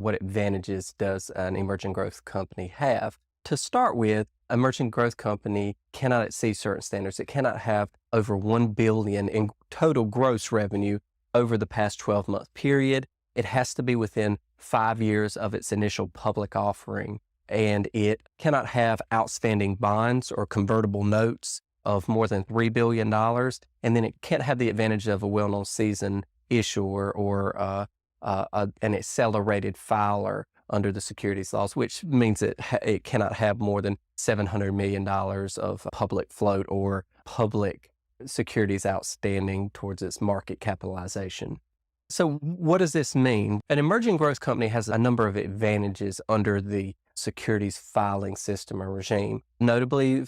what advantages does an emerging growth company have? To start with, emerging growth company cannot exceed certain standards. It cannot have over 1 billion in total gross revenue over the past 12-month period. It has to be within 5 years of its initial public offering, and it cannot have outstanding bonds or convertible notes of more than $3 billion. And then it can't have the advantage of a well-known seasoned issuer or an accelerated filer under the securities laws, which means it cannot have more than $700 million of public float or public securities outstanding towards its market capitalization. So what does this mean? An emerging growth company has a number of advantages under the securities filing system or regime, notably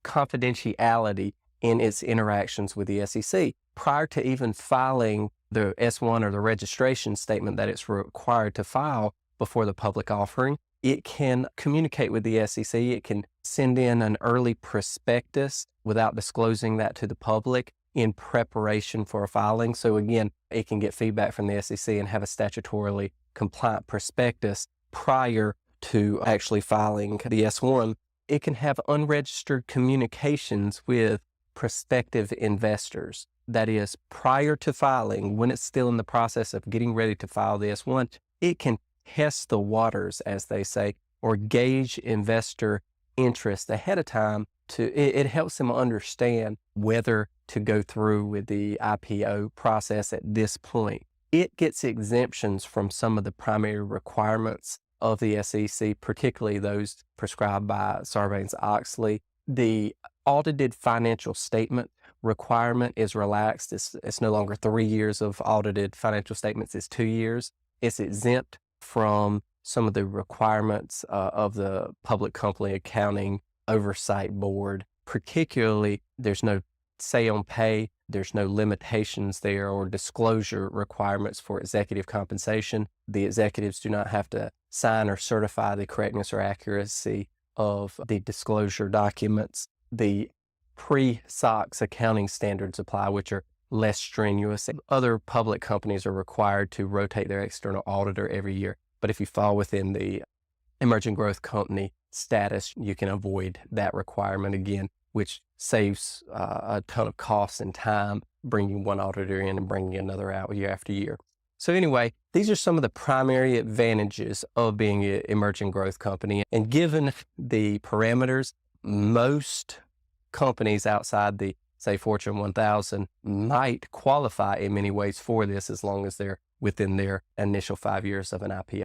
confidentiality in its interactions with the SEC. Prior to even filing the S-1 or the registration statement that it's required to file before the public offering, it can communicate with the SEC. It can send in an early prospectus without disclosing that to the public in preparation for a filing. So again, it can get feedback from the SEC and have a statutorily compliant prospectus prior to actually filing the S-1. It can have unregistered communications with prospective investors. That is, prior to filing, when it's still in the process of getting ready to file the S-1, it can test the waters, as they say, or gauge investor interest ahead of time. It helps them understand whether to go through with the IPO process at this point. It gets exemptions from some of the primary requirements of the SEC, particularly those prescribed by Sarbanes-Oxley. The audited financial statement requirement is relaxed. It's no longer 3 years of audited financial statements, it's 2 years. It's exempt from some of the requirements of the Public Company Accounting Oversight Board. Particularly, there's no say on pay, there's no limitations there or disclosure requirements for executive compensation. The executives do not have to sign or certify the correctness or accuracy of the disclosure documents. The pre-SOX accounting standards apply, which are less strenuous. Other public companies are required to rotate their external auditor every year. But if you fall within the emerging growth company status, you can avoid that requirement again, which saves a ton of costs and time bringing one auditor in and bringing another out year after year. So anyway, these are some of the primary advantages of being an emerging growth company. And given the parameters, most companies outside the, say, Fortune 1000 might qualify in many ways for this as long as they're within their initial 5 years of an IPO.